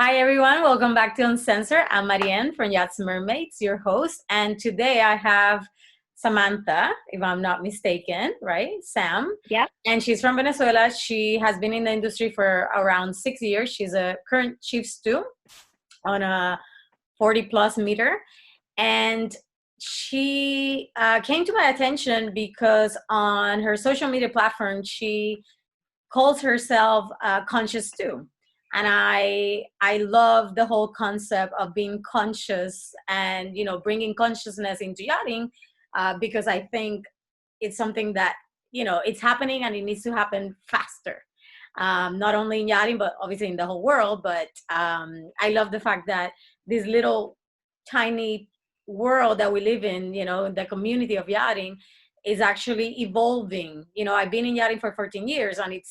Hi, everyone. Welcome back to Uncensored. I'm Marien from Yachts Mermaids, your host. And today I have Samantha, if I'm not mistaken, right? Sam. Yep. And she's from Venezuela. She has been in the industry for around 6 years. She's a current chief stew on a 40 plus meter. And she came to my attention because on her social media platform, she calls herself conscious stew, and I love the whole concept of being conscious and bringing consciousness into yachting, because I think it's something that it's happening and it needs to happen faster, not only in yachting but obviously in the whole world. But I love the fact that this little tiny world that we live in, the community of yachting, is actually evolving. I've been in yachting for 14 years, and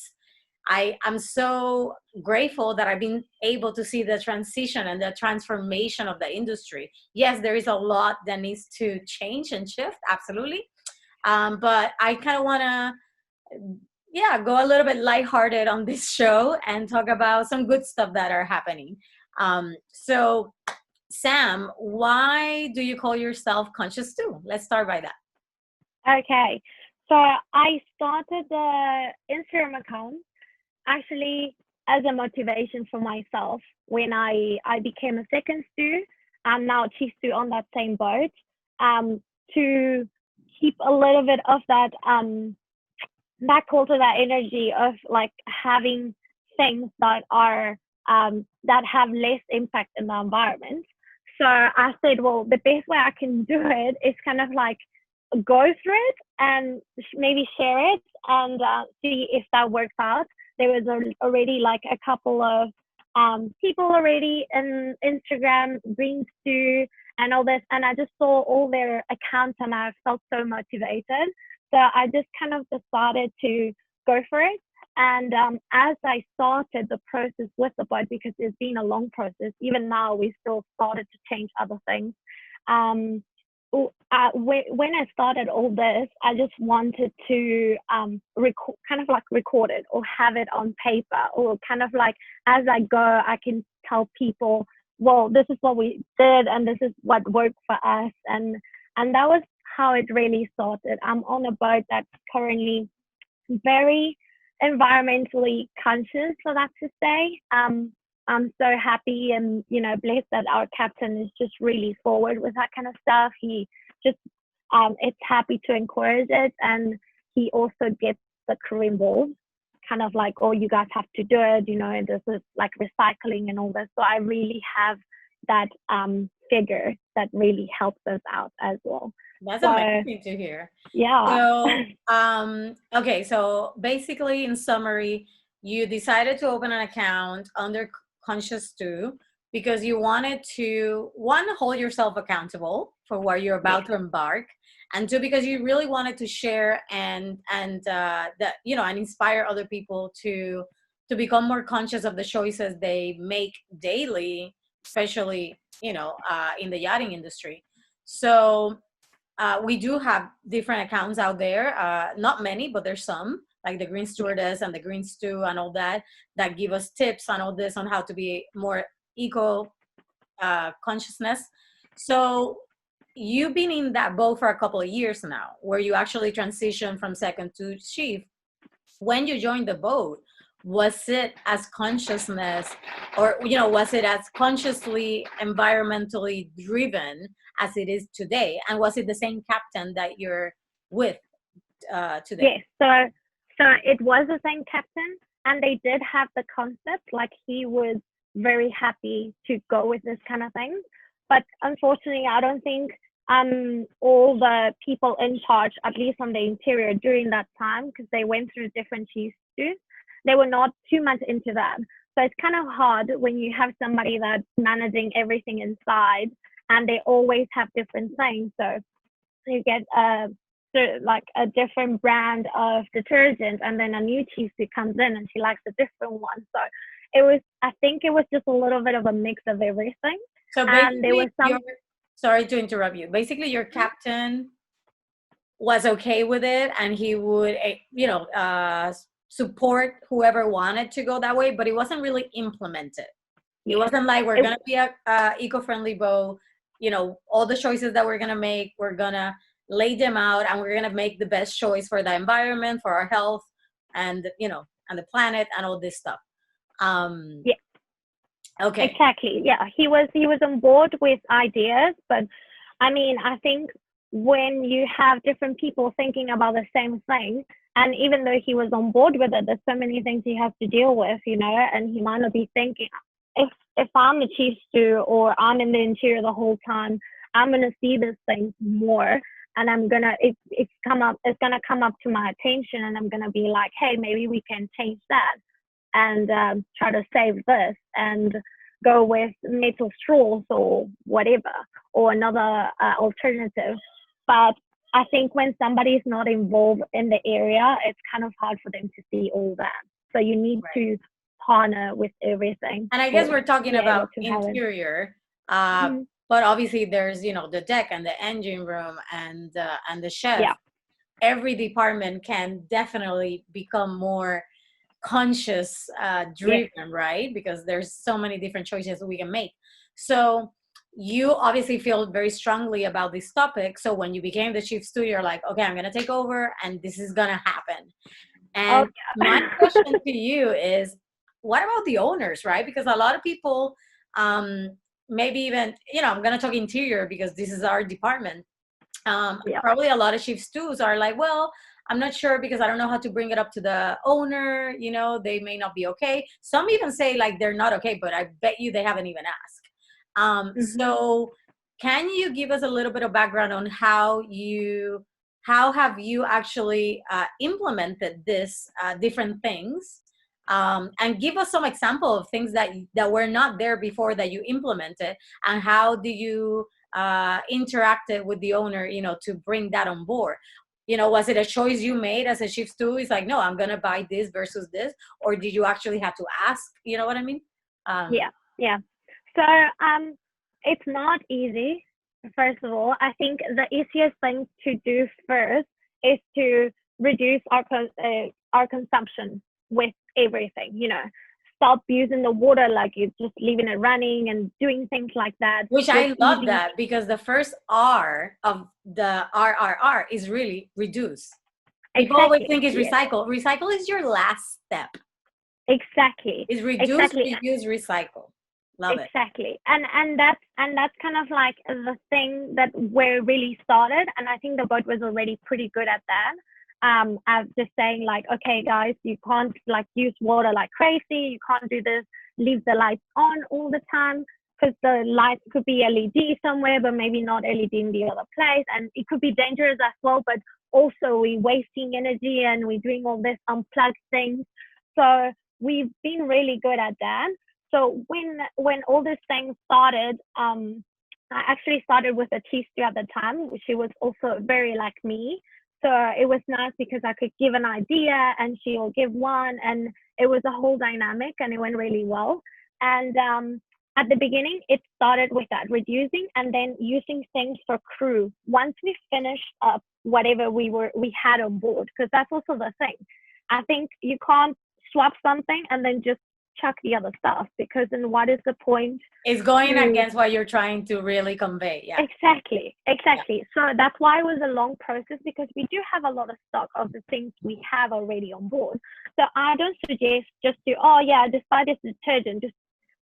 I'm so grateful that I've been able to see the transition and the transformation of the industry. Yes, there is a lot that needs to change and shift, absolutely. But I kind of want to, yeah, go a little bit lighthearted on this show and talk about some good stuff that are happening. So, Sam, why do you call yourself conscious too? Let's start by that. Okay. So I started the Instagram account actually as a motivation for myself when I became a second stew and now chief stew on that same boat, to keep a little bit of that culture, that energy of like having things that are that have less impact in the environment. So I said, well, the best way I can do it is kind of like go through it and maybe share it and see if that works out. There was already like a couple of people already in Instagram, Green Stew, and all this, and I just saw all their accounts and I felt so motivated. So I just kind of decided to go for it. And as I started the process with the boat, because it's been a long process, even now we still started to change other things. Um, when I started all this, I just wanted to kind of like record it or have it on paper, or kind of like as I go, I can tell people, well, this is what we did and this is what worked for us. And that was how it really started. I'm on a boat that's currently very environmentally conscious, so that's to say. I'm so happy and blessed that our captain is just really forward with that kind of stuff. He just it's happy to encourage it, and he also gets the crew involved, kind of like, oh, you guys have to do it. This is like recycling and all this. So I really have that figure that really helps us out as well. That's So amazing to hear. yeah. So, okay, so basically, in summary, you decided to open an account under Conscious 2 because you wanted to, one, hold yourself accountable for what you're about to embark, and two, because you really wanted to share and that and inspire other people to become more conscious of the choices they make daily, especially in the yachting industry. So we do have different accounts out there, not many, but there's some, like the Green Stewardess and the Green Stew and all that, that give us tips on all this, on how to be more eco consciousness. So you've been in that boat for a couple of years now, where you actually transitioned from second to chief. When you joined the boat, was it as consciousness, or was it as consciously environmentally driven as it is today? And was it the same captain that you're with today? Yes, so it was the same captain, and they did have the concept. Like, he was very happy to go with this kind of thing, but unfortunately, I don't think all the people in charge, at least on the interior during that time, because they went through different chiefs too, they were not too much into that. So it's kind of hard when you have somebody that's managing everything inside, and they always have different things. So you get like a different brand of detergent, and then a new chief who comes in and she likes a different one. So I think it was just a little bit of a mix of everything. So And there was basically, sorry to interrupt you. Basically, your captain was okay with it, and he would, support whoever wanted to go that way, but it wasn't really implemented. It wasn't like we're gonna be a eco-friendly boat. You know, all the choices that we're gonna make, we're gonna lay them out, and we're gonna make the best choice for the environment, for our health, and and the planet, and all this stuff. Yeah. Okay. Exactly. Yeah, he was on board with ideas, but I mean, I think when you have different people thinking about the same thing, and even though he was on board with it, there's so many things he has to deal with, and he might not be thinking, if I'm the chief stew or I'm in the interior the whole time, I'm gonna see these things more, and I'm gonna it's gonna come up to my attention, and I'm gonna be like, hey, maybe we can change that and try to save this and go with metal straws or whatever, or another alternative. But I think when somebody is not involved in the area, it's kind of hard for them to see all that. So you need to partner with everything. And I guess we're talking about interior, but obviously there's the deck and the engine room and the chef. Yeah. Every department can definitely become more conscious driven, right? Because there's so many different choices we can make. So you obviously feel very strongly about this topic. So when you became the chief steward, you're like, okay, I'm gonna take over and this is gonna happen. And my question to you is, what about the owners, right? Because a lot of people, maybe even, I'm gonna talk interior because this is our department. Probably a lot of chief stews are like, well, I'm not sure because I don't know how to bring it up to the owner. They may not be okay. Some even say like they're not okay, but I bet you they haven't even asked. So can you give us a little bit of background on how have you actually implemented this different things, and give us some example of things that were not there before that you implemented, and how do you interacted with the owner, to bring that on board? Was it a choice you made as a chief stew? It's like, no, I'm gonna buy this versus this, or did you actually have to ask? You know what I mean? Yeah. So it's not easy. First of all, I think the easiest thing to do first is to reduce our consumption with everything. Stop using the water like you're just leaving it running and doing things like that. Which I love that, because the first R of the RRR is really reduce. People always think it's recycle. Recycle is your last step. Exactly. It's reduce, reuse, recycle. Love it. Exactly. And that's kind of like the thing that where it really started. And I think the boat was already pretty good at that. Of just saying like, okay, guys, you can't like use water like crazy. You can't do this. Leave the lights on all the time, because the lights could be LED somewhere, but maybe not LED in the other place. And it could be dangerous as well, but also we're wasting energy and we're doing all this unplugged things. So we've been really good at that. So when all these things started, I actually started with a teacher at the time. She was also very like me. So it was nice because I could give an idea and she'll give one, and it was a whole dynamic and it went really well. And at the beginning, it started with that, reducing and then using things for crew. Once we finished up whatever we had on board, because that's also the thing. I think you can't swap something and then just chuck the other stuff, because then what is the point? It's going against what you're trying to really convey. Yeah, exactly. So that's why it was a long process, because we do have a lot of stock of the things we have already on board. So I don't suggest just just buy this detergent, just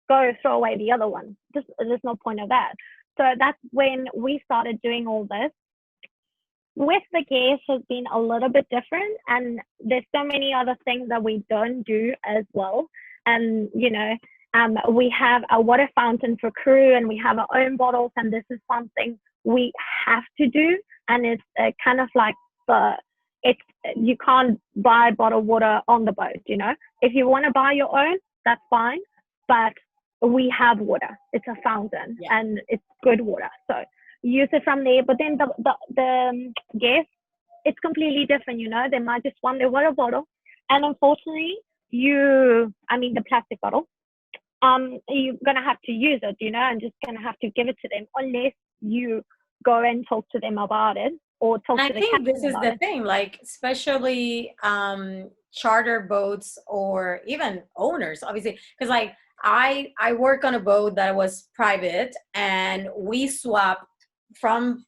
go throw away the other one. There's no point of that. So that's when we started doing all this. With the gas has been a little bit different, and there's so many other things that we don't do as well. And we have a water fountain for crew, and we have our own bottles, and this is something we have to do. And it's kind of like you can't buy bottled water on the boat. If you want to buy your own, that's fine, but we have water. It's a fountain, and it's good water, so use it from there. But then the gas, it's completely different. They might just want their water bottle, and unfortunately the plastic bottle, you're gonna have to use it, and just gonna have to give it to them, unless you go and talk to them about it, or talk to the captain. I think this is the thing, like especially charter boats or even owners, obviously, because like I work on a boat that was private, and we swapped from,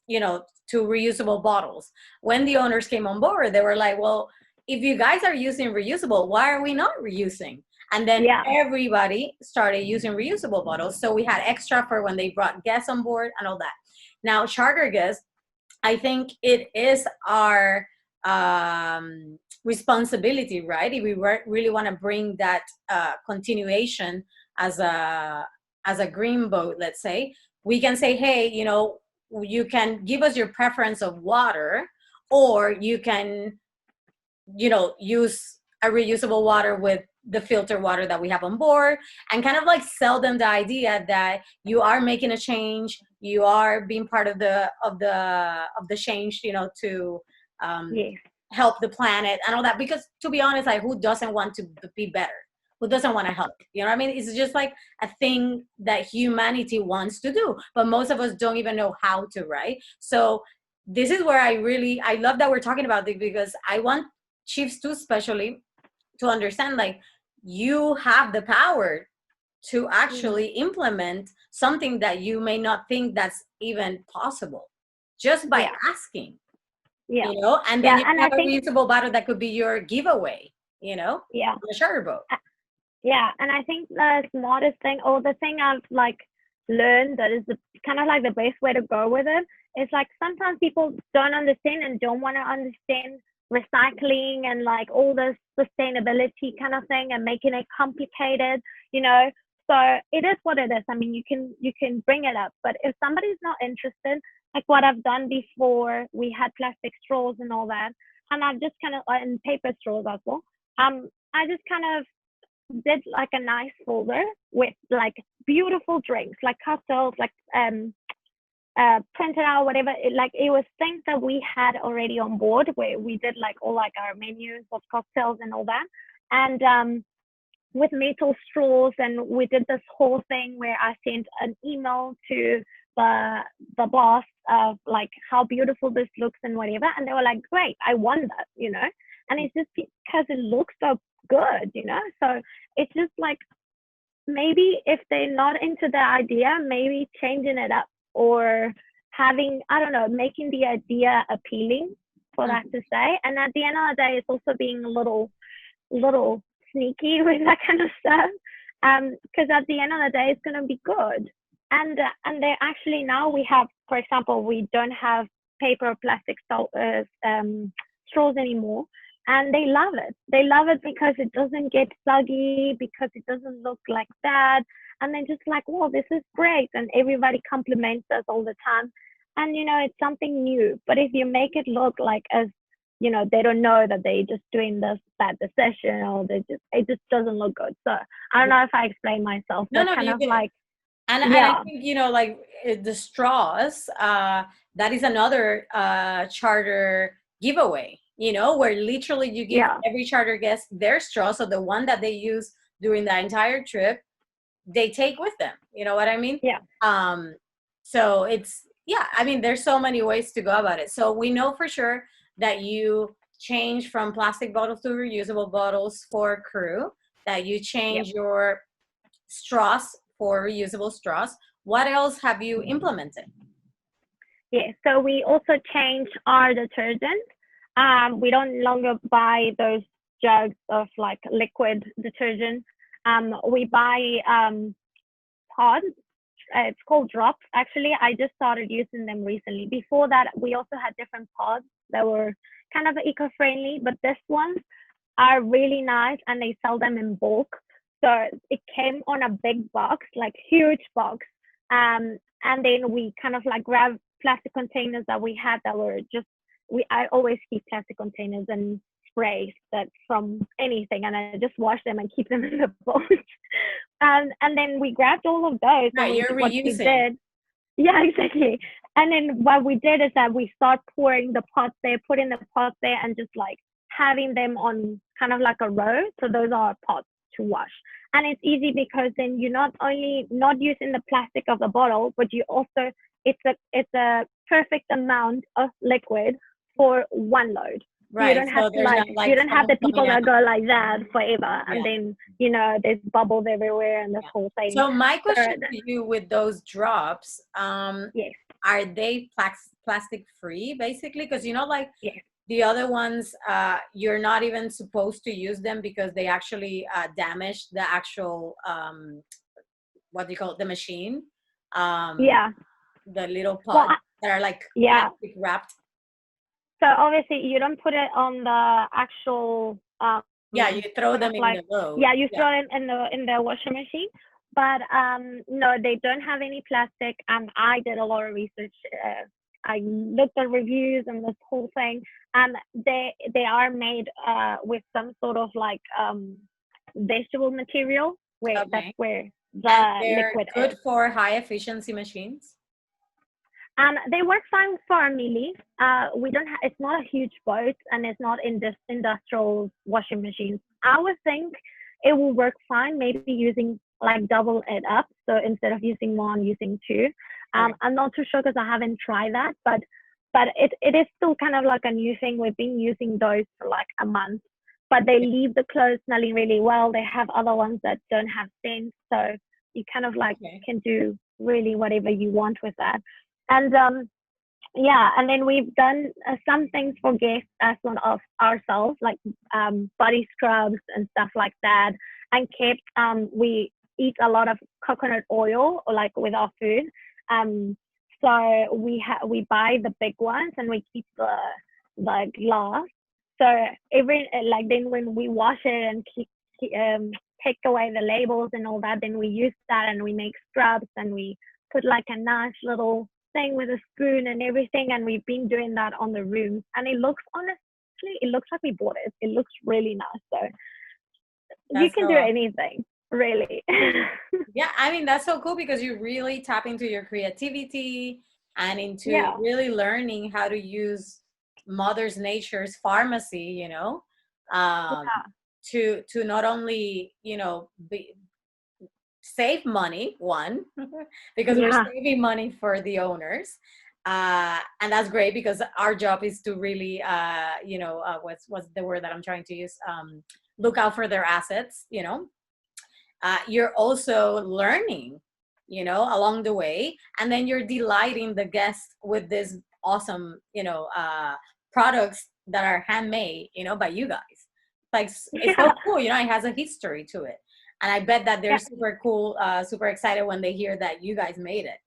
to reusable bottles. When the owners came on board, they were like, well, if you guys are using reusable, why are we not reusing? And then everybody started using reusable bottles. So we had extra for when they brought guests on board and all that. Now, charter guests, I think it is our responsibility, right? If we really want to bring that continuation as a green boat, let's say, we can say, hey, you can give us your preference of water, or you can, use a reusable water with the filter water that we have on board, and kind of like sell them the idea that you are making a change, you are being part of the change, to help the planet and all that. Because to be honest, like, who doesn't want to be better? Who doesn't want to help? You know what I mean? It's just like a thing that humanity wants to do, but most of us don't even know how to, right? So this is where I love that we're talking about this, because I want chiefs too, especially, to understand, like, you have the power to actually implement something that you may not think that's even possible, just by asking. And then you have a reusable bottle that could be your giveaway, on a charter boat. And I think the smartest thing, or the thing I've like learned that is kind of like the best way to go with it, is like sometimes people don't understand and don't want to understand recycling and like all this sustainability kind of thing, and making it complicated, so it is what it is. I mean, you can bring it up, but if somebody's not interested, like what I've done before, we had plastic straws and all that, and I've just kind of, and paper straws as well, I just kind of did like a nice folder with like beautiful drinks, like cocktails, like printed out, whatever. It was things that we had already on board, where we did like all like our menus of cocktails and all that, and with metal straws. And we did this whole thing where I sent an email to the boss of like how beautiful this looks and whatever, and they were like, great, I want that, and it's just because it looks so good, so it's just like, maybe if they're not into the idea, maybe changing it up, or having, I don't know, making the idea appealing for that to say. And at the end of the day, it's also being a little sneaky with that kind of stuff, because at the end of the day, it's going to be good. And they actually, now we have, for example, we don't have paper or plastic straws anymore, and they love it. They love it because it doesn't get soggy, because it doesn't look like that. And they're just like, wow, this is great. And everybody compliments us all the time. And, it's something new. But if you make it look like as, they don't know that they're just doing this bad decision, or it just doesn't look good. So I don't know if I explain myself. No, kind of like, and I think, like the straws, that is another charter giveaway, where literally you give every charter guest their straw. So the one that they use during the entire trip, they take with them. You know what I mean? Yeah. So it's, I mean, there's so many ways to go about it. So we know for sure that you change from plastic bottles to reusable bottles for crew, that you change your straws for reusable straws. What else have you implemented? Yeah, so we also changed our detergent. We don't longer buy those jugs of like liquid detergent. We buy pods. It's called drops. Actually, I just started using them recently. Before that, we also had different pods that were kind of eco-friendly, but this ones are really nice, and they sell them in bulk. So it came on a big box, like huge box. And then we kind of like grabbed plastic containers that we had that were just, I always keep plastic containers and sprays that from anything, and I just wash them and keep them in the boat. And then we grabbed all of those. Right, you're reusing. Yeah, exactly. And then what we did is that we start pouring the pots there, putting the pots there, and just like having them on kind of like a row. So those are pots to wash. And it's easy because then you're not only not using the plastic of the bottle, but you also, it's a perfect amount of liquid for one load. You Right. don't have So to there's like, not you like don't have someone the people coming out. that go like that forever, and Yeah. then there's bubbles everywhere and this Yeah. whole thing. So my So question to you with those drops, yes, are they plastic free basically? Because like yes, the other ones, you're not even supposed to use them because they actually damage the actual what do you call it, the machine, um, yeah. the little Well, pods that are like yeah. plastic wrapped. So obviously you don't put it on the actual Yeah, you throw sort of them in like, the load. yeah, you Yeah. throw it in the washing machine. But no, they don't have any plastic. And I did a lot of research. I looked at reviews and this whole thing, and they are made with some sort of like vegetable material, where that's Okay. where And the they're liquid good is. for high efficiency machines. They work fine for a melee. We don't. It's not a huge boat, and it's not in this industrial washing machines. I would think it will work fine. Maybe using like double it up. So instead of using one, using two. Okay. I'm not too sure because I haven't tried that, but it is still kind of like a new thing. We've been using those for like a month, but they leave the clothes smelling really well. They have other ones that don't have scents, so you kind of like Okay. can do really whatever you want with that. And yeah, and then we've done some things for guests as one of ourselves, like body scrubs and stuff like that. And kept we eat a lot of coconut oil, like with our food. Um, so we buy the big ones and we keep the glass. So every like then when we wash it and take away the labels and all that, then we use that and we make scrubs and we put like a nice little thing with a spoon and everything, and we've been doing that on the rooms, and it looks honestly, it looks like we bought it. It looks really nice. So you That's can so do awesome. anything, really. Yeah, I mean that's so cool because you really tap into your creativity and into Yeah, really learning how to use Mother's Nature's pharmacy, um, yeah, to not only, save money, one, because we're yeah, saving money for the owners. And that's great because our job is to really, what's the word that I'm trying to use? Look out for their assets, you're also learning, along the way, and then you're delighting the guests with this awesome, products that are handmade, by you guys. Like it's so yeah, cool, it has a history to it, and I bet that they're yeah. super cool, super excited when they hear that you guys made it.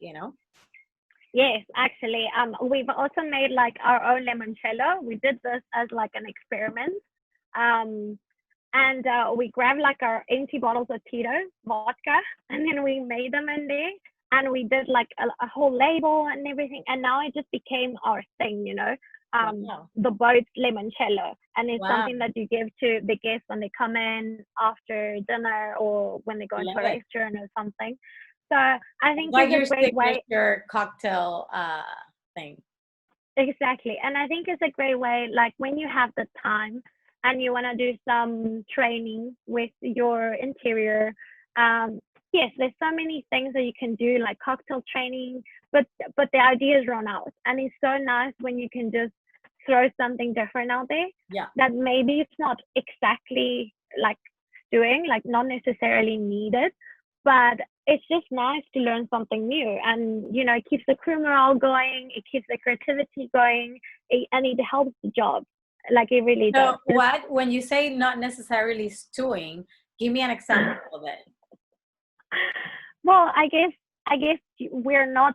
Yes, actually, we've also made like our own limoncello. We did this as like an experiment. Um, and we grabbed like our empty bottles of Tito vodka, and then we made them in there, and we did like a whole label and everything, and now it just became our thing. Wow. The boat limoncello, and it's Wow. something that you give to the guests when they come in after dinner or when they go into Love a it. restaurant or something. So I It's think like it's your a great way. signature cocktail thing. Exactly. And I think it's a great way, like when you have the time and you want to do some training with your interior. Um, yes, there's so many things that you can do, like cocktail training, but the ideas run out. And it's so nice when you can just throw something different out there Yeah. that maybe it's not exactly like doing, like not necessarily needed, but it's just nice to learn something new, and it keeps the crew morale going, it keeps the creativity going, and it helps the job, like it really does. So what, when you say not necessarily stewing, give me an example of it. Well, I guess we're not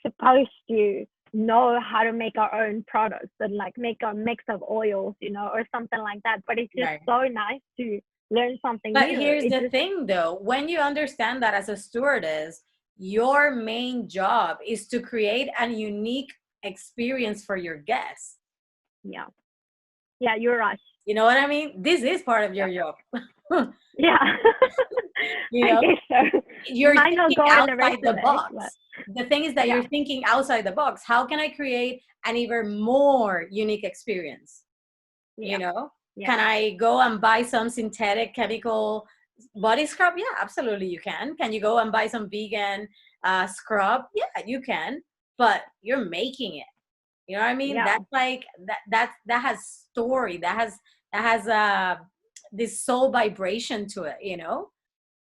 supposed to know how to make our own products and like make a mix of oils, or something like that, but it's just Right. so nice to learn something But new. here's It the just thing though, when you understand that as a stewardess, your main job is to create a unique experience for your guests. Yeah, yeah, you're right. You know what I mean? This is part of Yeah, your job. yeah. you I know, guess so. you're Might not thinking go in the rest outside of the the day, but box. The thing is that yeah, you're thinking outside the box. How can I create an even more unique experience? you yeah, know yeah, can I go and buy some synthetic chemical body scrub? Yeah, absolutely you can you go and buy some vegan scrub? Yeah, you can, but you're making it. You know what I mean? Yeah. That's like that has story. That has this soul vibration to it, you know?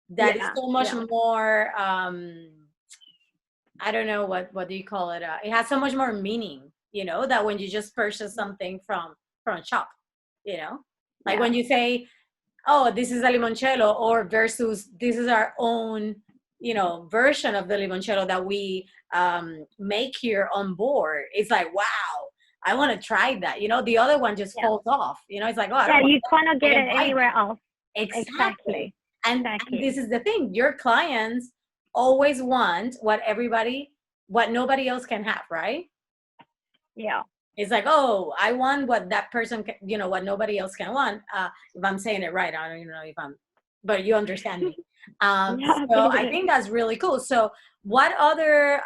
That is Yeah. so much Yeah. more I don't know what do you call it? It has so much more meaning, you know, that when you just purchase something from a shop, you know? Like Yeah. when you say, oh, this is a limoncello, or versus this is our own, you know, version of the limoncello that we make here on board. It's like, wow, I want to try that. You know, the other one just Yeah. falls off. You know, it's like, oh, I don't Yeah. want You that. cannot I get can it buy anywhere that. else. Exactly. Exactly. And this Exactly. is the thing. Your clients always want what nobody else can have, right? Yeah. It's like, oh, I want what that person can, you know, what nobody else can want. If I'm saying it right, I don't even know if I'm, but you understand me. Yeah. So I Totally. think that's really cool. So what other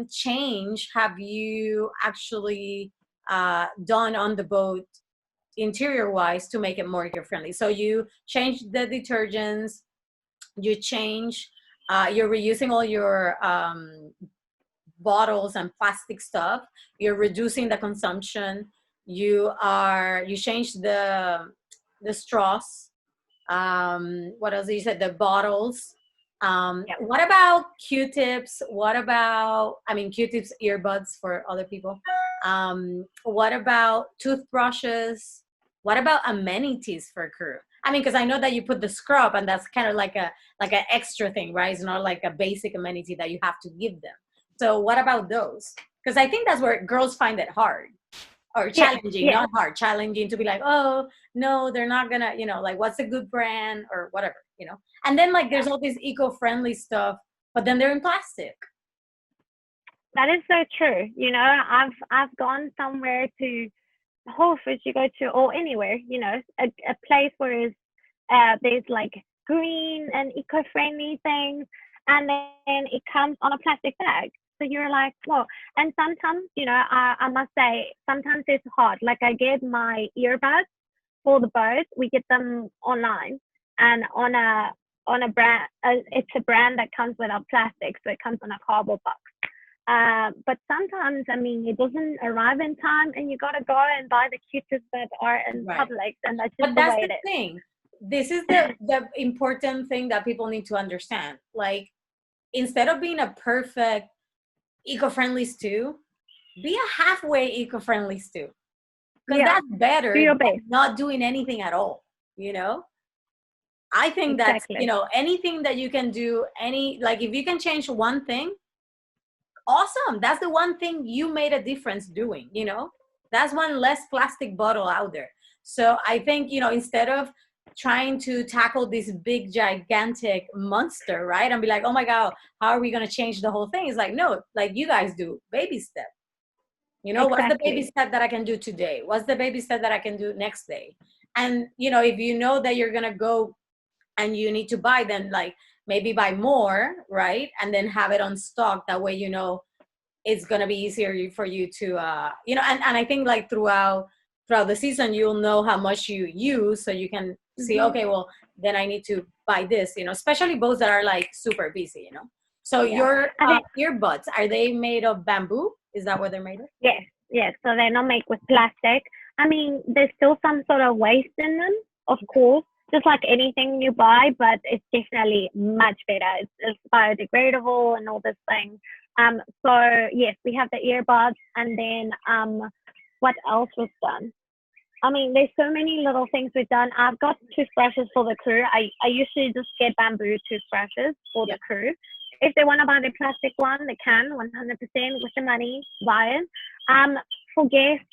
change have you actually done on the boat interior wise to make it more eco-friendly? So you changed the detergents, you change, you're reusing all your bottles and plastic stuff, you're reducing the consumption, you change the straws, what else you said, the bottles, Yeah. what about q-tips, what about, I mean, q-tips, earbuds for other people, what about toothbrushes, what about amenities for crew? I mean, because I know that you put the scrub and that's kind of like an extra thing, right? It's not like a basic amenity that you have to give them. So what about those? Because I think that's where girls find it hard, or Yes. challenging, Yes. not hard, challenging to be like, oh, no, they're not gonna, you know, like, what's a good brand or whatever, you know? And then like Yeah. there's all this eco-friendly stuff, but then they're in plastic. That is so true. You know, I've gone somewhere to Whole Foods you go to, or anywhere, you know, a place where is there's like green and eco-friendly things, and then it comes on a plastic bag. So you're like, whoa. And sometimes, you know, I must say, sometimes it's hard. Like I get my earbuds for the boat. We get them online, and on a brand. It's a brand that comes without plastic, so it comes on a cardboard box. But sometimes, I mean, it doesn't arrive in time, and you gotta go and buy the Q-tips that are in Right. Publix, and that's just But the that's way the it is. thing. This is the important thing that people need to understand. Like, instead of being a perfect eco-friendly stew, be a halfway eco-friendly stew. Because Yeah, that's better do your than best. not doing anything at all, you know? I think that's, you Exactly. know, anything that you can do, any, like, if you can change one thing, awesome. That's the one thing you made a difference doing, you know? That's one less plastic bottle out there. So I think, you know, instead of trying to tackle this big, gigantic monster, right? And be like, oh my God, how are we going to change the whole thing? It's like, no, like you guys do, baby step. You know, what's the baby Exactly. step that I can do today? What's the baby step that I can do next day? And, you know, if you know that you're going to go and you need to buy, then like maybe buy more, right? And then have it on stock. That way, you know, it's going to be easier for you to, you know, and I think like throughout the season, you'll know how much you use. So you can see, Hmm. okay, well, then I need to buy this, you know, especially boats that are like super busy, you know? So Yeah. your I think earbuds, are they made of bamboo? Is that what they're made of? yes, yes. So they're not made with plastic. I mean, there's still some sort of waste in them, of course, just like anything you buy, but it's definitely much better. It's biodegradable and all this thing. So yes, we have the earbuds, and then what else was done? I mean, there's so many little things we've done. I've got toothbrushes for the crew. I usually just get bamboo toothbrushes for Yeah. the crew. If they want to buy the plastic one, they can 100% with the money, buy it. For guests,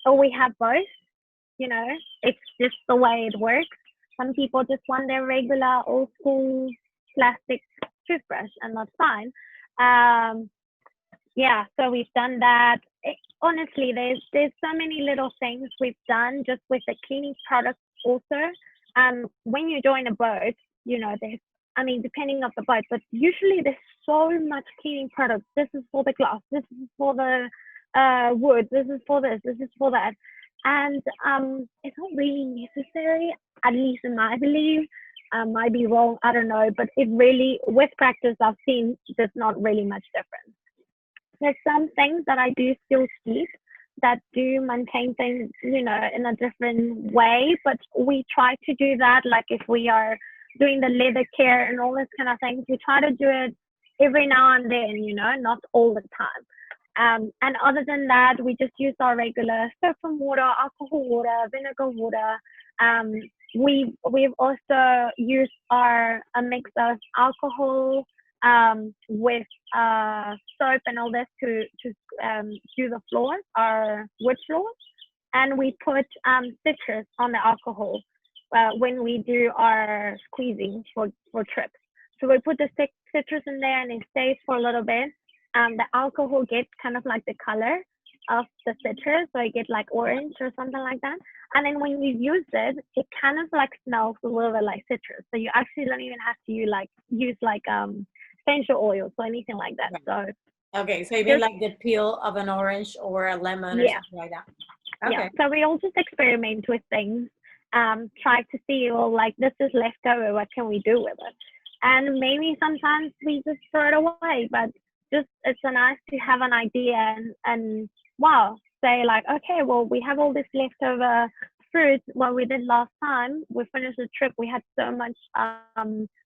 or we have both. You know, it's just the way it works. Some people just want their regular old school plastic toothbrush, and that's fine. Um, yeah, so we've done that. Honestly, there's so many little things we've done just with the cleaning products also. When you join a boat, you know, there's, I mean, depending on the boat, but usually there's so much cleaning products. This is for the glass, this is for the wood, this is for this is for that. And it's not really necessary, at least in my belief. Might be wrong, I don't know, but it really, with practice, I've seen there's not really much difference. There's some things that I do still keep. that do maintain things, you know, in a different way. But we try to do that, like if we are doing the leather care and all this kind of things, we try to do it every now and then, you know, not all the time. And other than that, we just use our regular soap and water, alcohol water, vinegar water. Um, we've also used a mix of alcohol with soap and all this to do the floors, our wood floors, and we put citrus on the alcohol when we do our squeezing for trips. So we put the citrus in there and it stays for a little bit. The alcohol gets kind of like the color of the citrus, so you get like orange or something like that. And then when you use it, it kind of like smells a little bit like citrus. So you actually don't even have to use like essential oils or anything like that. So okay, so you mean like the peel of an orange or a lemon or something like that? Okay. Yeah. So we all just experiment with things, try to see, well, like this is leftover, what can we do with it? And maybe sometimes we just throw it away, but just it's so nice to have an idea and wow, say like, okay, well, we have all this leftover fruit. What we did last time, we finished the trip, we had so much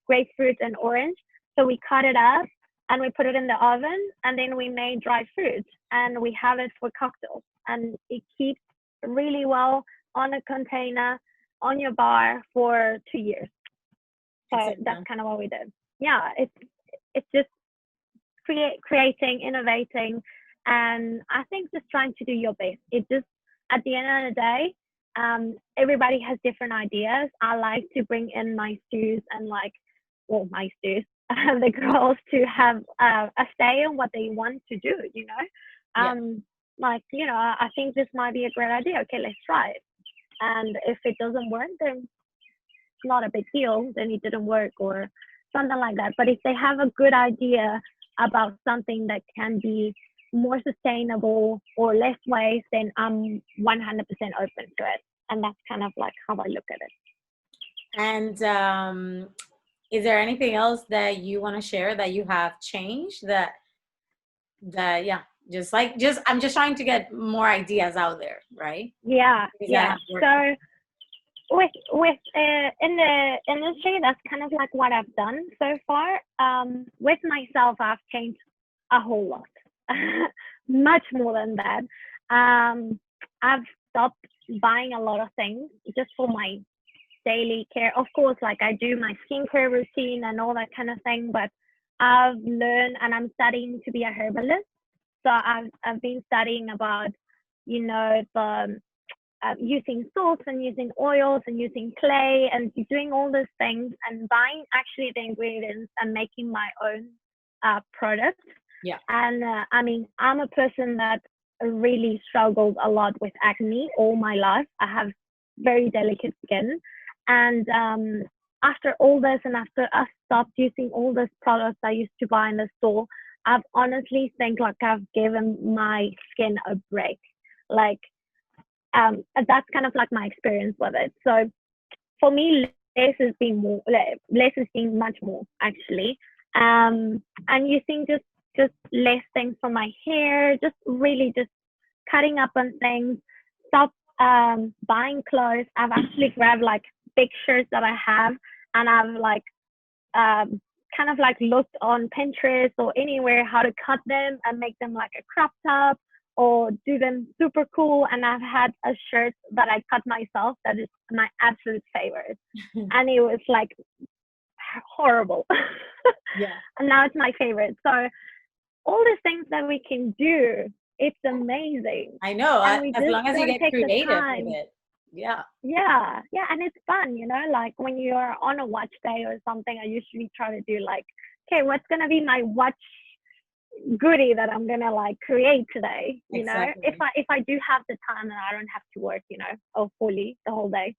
grapefruit and orange. So we cut it up and we put it in the oven, and then we made dried fruit and we have it for cocktails. And it keeps really well on a container on your bar for 2 years. So that's kind of what we did. Yeah, it's just creating, innovating, and I think just trying to do your best. It just, at the end of the day, everybody has different ideas. I like to bring in my stews and the girls to have a say in what they want to do, you know. Like, you know, I think this might be a great idea. Okay, let's try it. And if it doesn't work, then it's not a big deal. Then it didn't work or something like that. But if they have a good idea about something that can be more sustainable or less waste, then I'm 100% open to it. And that's kind of like how I look at it. And is there anything else that you want to share that you have changed that I'm just trying to get more ideas out there, right? Yeah. So with in the industry, that's kind of like what I've done so far. With myself, I've changed a whole lot, much more than that. I've stopped buying a lot of things just for my daily care. Of course, like I do my skincare routine and all that kind of thing, but I've learned and I'm studying to be a herbalist. So I've been studying about, you know, the using salts and using oils and using clay and doing all those things and buying actually the ingredients and making my own products. Yeah. And I mean, I'm a person that really struggled a lot with acne all my life. I have very delicate skin. And after all this and after I stopped using all those products I used to buy in the store, I've honestly think like I've given my skin a break. Like, that's kind of like my experience with it. So for me, less has been much more actually. And using just less things for my hair, just really just cutting up on things, stop buying clothes. I've actually grabbed like big shirts that I have and I've like kind of like looked on Pinterest or anywhere how to cut them and make them like a crop top or do them super cool. And I've had a shirt that I cut myself that is my absolute favorite. And it was like horrible. Yeah. And now it's my favorite. So all the things that we can do, it's amazing. I know. As long as you get creative with it. Yeah, and it's fun, you know, like when you're on a watch day or something, I usually try to do like, okay, what's gonna be my watch goodie that I'm gonna like create today, you know, if I do have the time and I don't have to work, you know, or fully the whole day.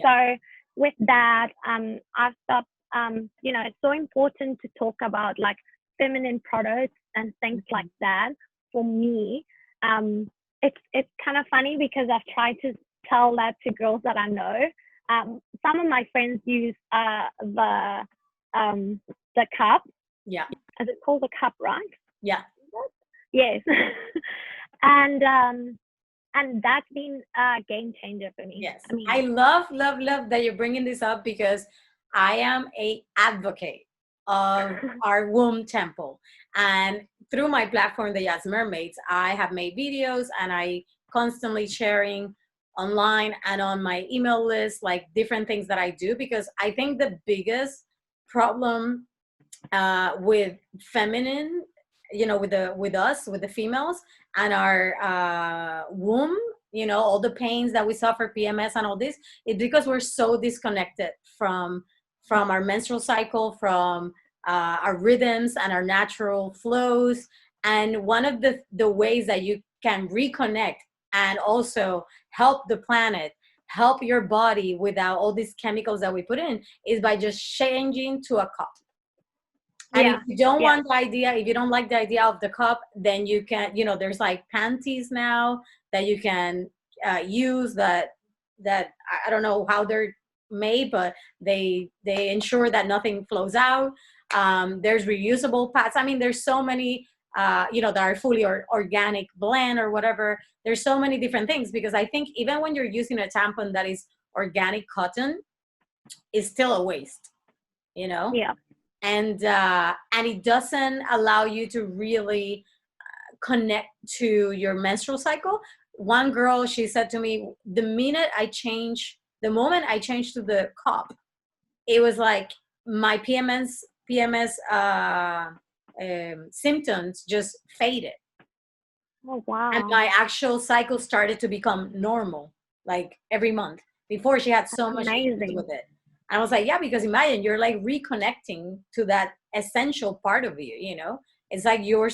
So with that, I've stopped, you know, it's so important to talk about like feminine products and things like that. For me, it's kind of funny because I've tried to tell that to girls that I know. Some of my friends use the cup. Yeah. Is it called a cup, right? Yeah. Yes. And that's been a game changer for me. Yes. I mean, I love that you're bringing this up, because I am a advocate of our womb temple. And through my platform, the Yachts Mermaids, I have made videos, and I constantly sharing online and on my email list, like different things that I do, because I think the biggest problem with feminine, with us, with the females, and our womb, all the pains that we suffer, PMS and all this, is because we're so disconnected from our menstrual cycle, from our rhythms and our natural flows. And one of the ways that you can reconnect and also help the planet, help your body without all these chemicals that we put in, is by just changing to a cup. And if yeah, you don't yeah, want the idea, if you don't like the idea of the cup, then you can, there's like panties now that you can use, that I don't know how they're made, but they ensure that nothing flows out. There's reusable pads. I mean, there's so many, that are fully organic blend or whatever. There's so many different things, because I think even when you're using a tampon that is organic cotton, it's still a waste, you know? yeah. And it doesn't allow you to really connect to your menstrual cycle. One girl, she said to me, the moment I changed to the cup, it was like my PMS symptoms just faded, Oh, and wow. my actual cycle started to become normal, like every month. Before, she had so much issues Amazing. with it. And I was like, yeah, because imagine you're like reconnecting to that essential part of you, it's like your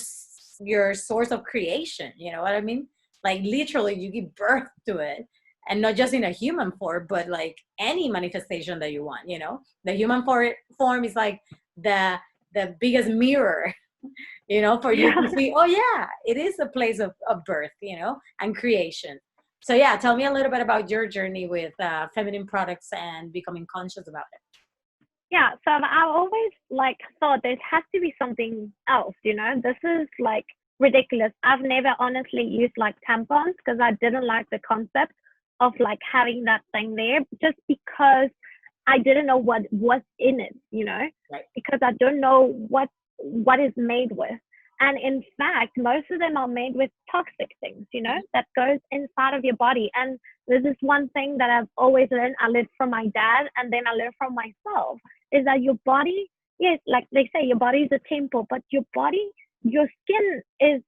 source of creation, you know what I mean? Like literally you give birth to it, and not just in a human form, but like any manifestation that you want, the human form is like the biggest mirror, for you Yeah. to see, oh yeah, it is a place of birth, and creation. So yeah, tell me a little bit about your journey with feminine products and becoming conscious about it. Yeah, so I always like thought there has to be something else, This is like ridiculous. I've never honestly used like tampons because I didn't like the concept of like having that thing there, just because I didn't know what was in it, Right. because I don't know what is made with. And in fact, most of them are made with toxic things, that goes inside of your body. And this is one thing that I've always learned. I learned from my dad, and then I learned from myself, is that your body, yes, like they say, your body is a temple, but your body, your skin is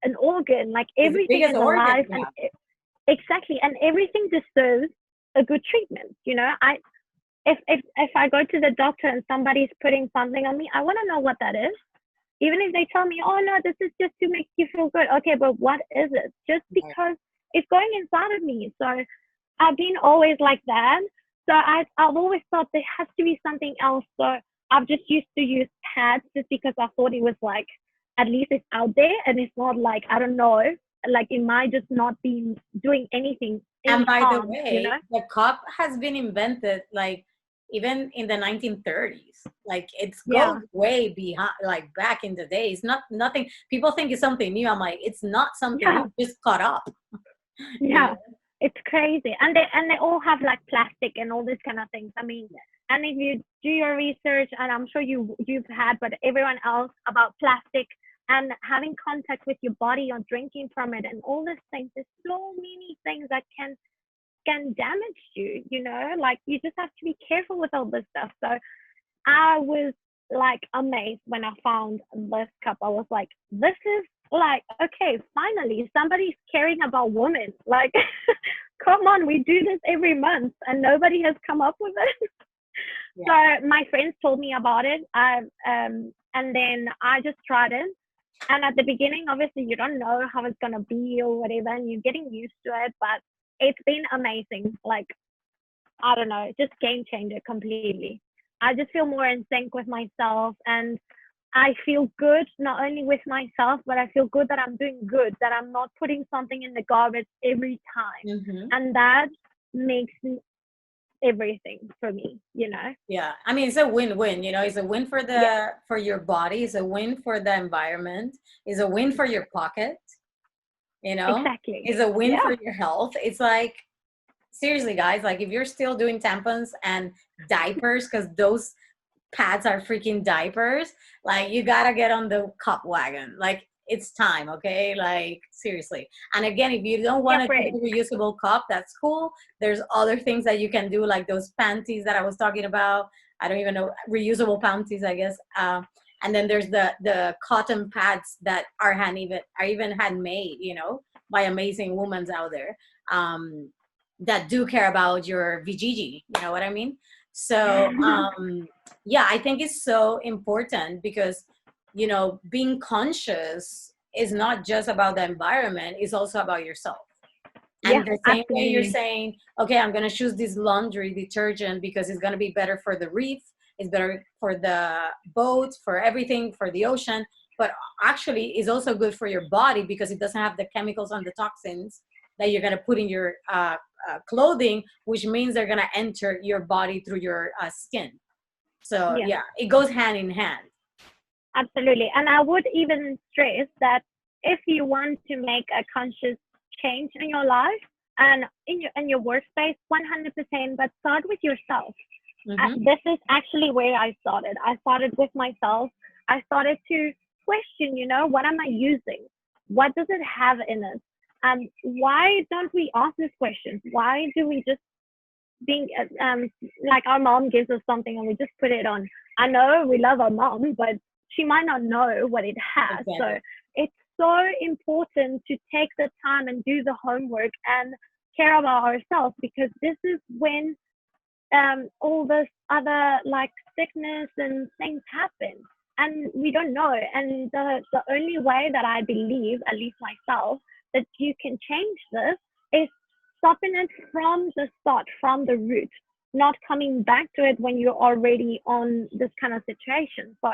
an organ. Like It's the everything biggest is organ alive, we and have. exactly, and everything deserves a good treatment. If I go to the doctor and somebody's putting something on me, I want to know what that is. Even if they tell me, oh no, this is just to make you feel good. Okay, but what is it? Just Right. because it's going inside of me. So I've been always like that. So I've always thought there has to be something else. So I've just used to use pads just because I thought it was like, at least it's out there, and it's not like, I don't know, like it might just not be doing anything, And any by the harm, way, the cup has been invented like even in the 1930s. Like it's goes Yeah, way behind, like back in the day. It's not nothing. People think it's something new. I'm like, it's not something yeah, new. Just caught up. You yeah. know? It's crazy, and they all have like plastic and all this kind of things. I mean, and if you do your research, and I'm sure you've had, but everyone else, about plastic and having contact with your body or drinking from it and all these things, there's so many things that can damage you. Like you just have to be careful with all this stuff. So I was like amazed when I found this cup. I was like, this is like, okay, finally somebody's caring about women. Like, come on, we do this every month and nobody has come up with it. Yeah. So my friends told me about it. And then I just tried it. And at the beginning, obviously, you don't know how it's gonna be or whatever, and you're getting used to it. But it's been amazing. Like, I don't know, just game changer completely. I just feel more in sync with myself, and I feel good not only with myself, but I feel good that I'm doing good, that I'm not putting something in the garbage every time. Hmm. And that makes everything for me. Yeah. I mean, it's a win-win. It's a win for Yeah, for your body. It's a win for the environment. It's a win for your pocket. you know, Exactly. is a win Yeah. for your health. It's like, seriously, guys, like if you're still doing tampons and diapers, because those pads are freaking diapers, like you gotta get on the cup wagon. Like it's time, okay? Like seriously. And again, if you don't want Yeah, to do great. the reusable cup, that's cool. There's other things that you can do, like those panties that I was talking about. I don't even know, reusable panties, I guess. And then there's the cotton pads that are even handmade, you know, by amazing women out there, that do care about your VGG. You know what I mean? So yeah, I think it's so important because, you know, being conscious is not just about the environment, it's also about yourself. Yeah, And the same way you're absolutely. saying, okay, I'm going to choose this laundry detergent because it's going to be better for the reef, it's better for the boat, for everything, for the ocean. But actually, it's also good for your body because it doesn't have the chemicals and the toxins that you're going to put in your clothing, which means they're going to enter your body through your skin. So, Yeah, yeah, it goes hand in hand. absolutely. And I would even stress that if you want to make a conscious change in your life and in your workspace, 100%, but start with yourself. Mm-hmm. This is actually where I started. I started with myself. I started to question, you know, what am I using? What does it have in it? Why don't we ask these questions? Why do we just being like our mom gives us something and we just put it on? I know we love our mom, but she might not know what it has. So Exactly. it's so important to take the time and do the homework and care about ourselves, because this is when all this other like sickness and things happen and we don't know. And the only way that I believe, at least myself, that you can change this is stopping it from the start, from the root, not coming back to it when you're already on this kind of situation. So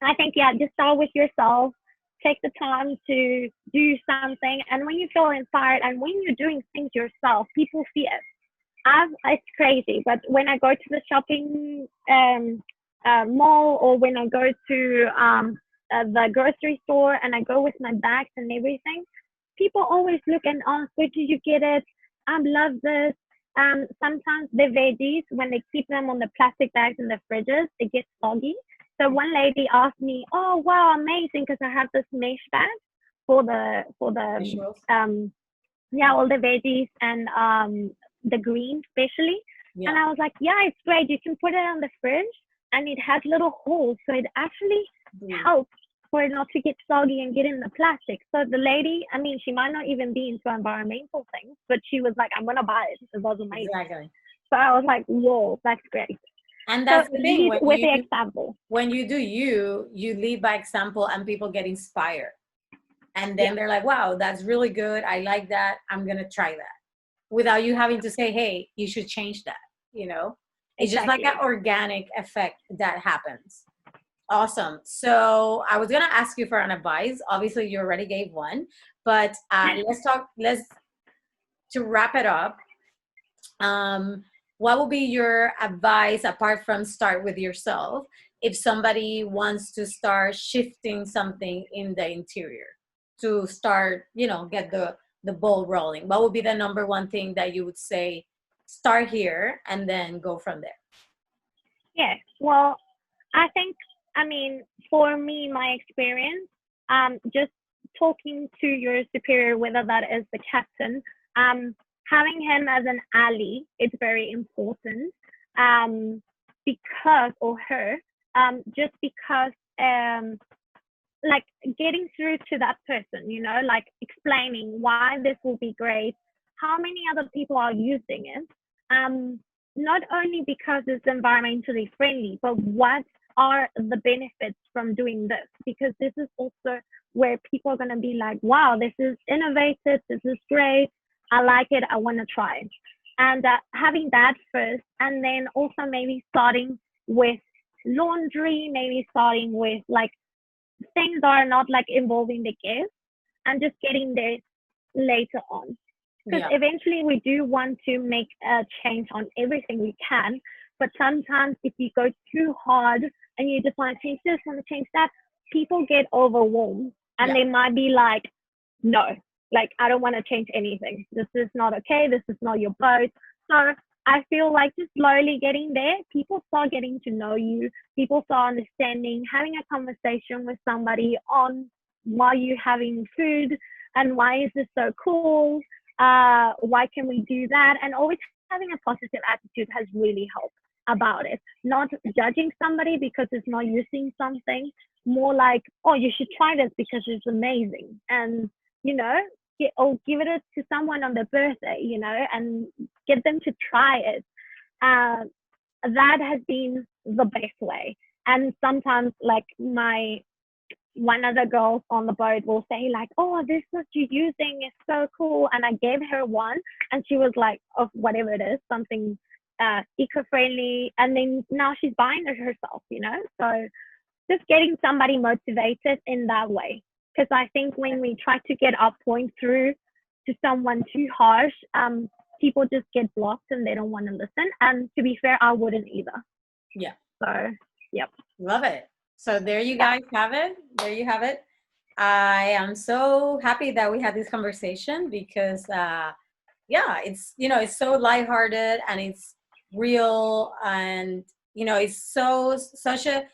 I think, yeah, just start with yourself, take the time to do something, and when you feel inspired and when you're doing things yourself, people see it. It's crazy, but when I go to the shopping mall, or when I go to the grocery store and I go with my bags and everything, people always look and ask, where did you get it? I love this. Sometimes the veggies, when they keep them on the plastic bags in the fridges, it gets soggy. So one lady asked me, "Oh wow, amazing!" Because I have this mesh bag for the Visuals. yeah, all the veggies and the green especially. And Yeah. I was like, yeah, it's great. You can put it on the fridge and it has little holes. So it actually Breathe. helps for it not to get soggy and get in the plastic. So the lady, I mean, she might not even be into environmental things, but she was like, I'm going to buy it. It was amazing. Exactly. So I was like, whoa, that's great. And So that's the thing, lead with the example. when you do you lead by example and people get inspired. And Yeah, then they're like, wow, that's really good. I like that. I'm gonna try that. Without you having to say, hey, you should change that, you know? It's just like an exactly. organic effect that happens. Awesome. So I was gonna ask you for an advice. Obviously, you already gave one, but let's to wrap it up. What would be your advice apart from start with yourself if somebody wants to start shifting something in the interior to start, you know, get the ball rolling? What would be the number one thing that you would say, start here and then go from there? Yeah. Well, I think, I mean, for me, my experience, just talking to your superior, whether that is the captain, um, having him as an ally, it's very important. Um, because, or her, just because, um, like getting through to that person, you know, like explaining why this will be great, how many other people are using it, um, not only because it's environmentally friendly, but what are the benefits from doing this? Because this is also where people are going to be like, wow, this is innovative, this is great, I like it, I want to try it. And having that first, and then also maybe starting with laundry, maybe starting with like things are not like involving the guests, and just getting there later on. Because Yeah, eventually we do want to make a change on everything we can. But sometimes if you go too hard and you just want to change this, want to change that, people get overwhelmed and yeah, they might be like, no, like, I don't want to change anything. This is not okay. This is not your boat. So I feel like just slowly getting there, people start getting to know you. People start understanding, having a conversation with somebody on why you're having food and why is this so cool? Why can we do that? And always having a positive attitude has really helped about it. Not judging somebody because it's not using something, more like, oh, you should try this because it's amazing. And, you know, or give it to someone on their birthday, you know, and get them to try it. That has been the best way. And sometimes, like, one of the girls on the boat will say, like, oh, this what you're using is so cool. And I gave her one, and she was like, of whatever it is, something eco-friendly. And then now she's buying it herself, you know. So just getting somebody motivated in that way. Because I think when we try to get our point through to someone too harsh, people just get blocked and they don't want to listen. And to be fair, I wouldn't either. Yeah. So, yep. Love it. So there you guys have it. There you have it. I am so happy that we had this conversation because, yeah, it's, you know, it's so lighthearted and it's real, and, you know, it's such a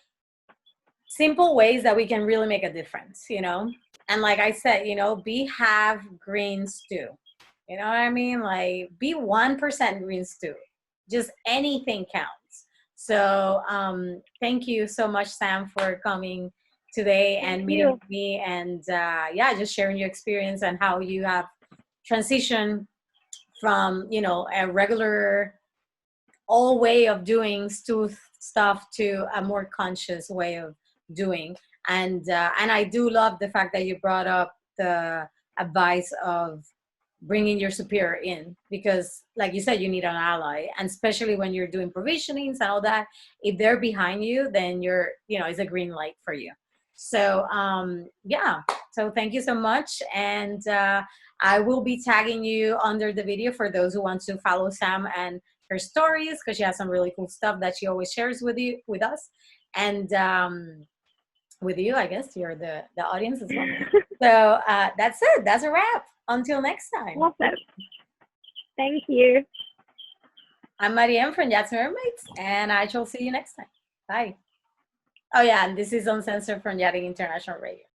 simple ways that we can really make a difference, you know. And like I said, you know, be half green stew. You know what I mean? Like, be 1% green stew. Just anything counts. So thank you so much, Sam, for coming today and meeting with me, and yeah, just sharing your experience and how you have transitioned from, you know, a regular old way of doing stuff to a more conscious way of doing. And I do love the fact that you brought up the advice of bringing your superior in, because like you said, you need an ally, and especially when you're doing provisionings and all that, if they're behind you, then you're, you know, it's a green light for you. So yeah, so thank you so much. And I will be tagging you under the video for those who want to follow Sam and her stories, because she has some really cool stuff that she always shares with us. And with you, I guess you're the audience as well. So that's it. That's a wrap. Until next time. Awesome. Thank you. I'm Marien from Yachts and Mermaids, and I shall see you next time. Bye. Oh yeah, and this is Uncensored from Yachting International Radio.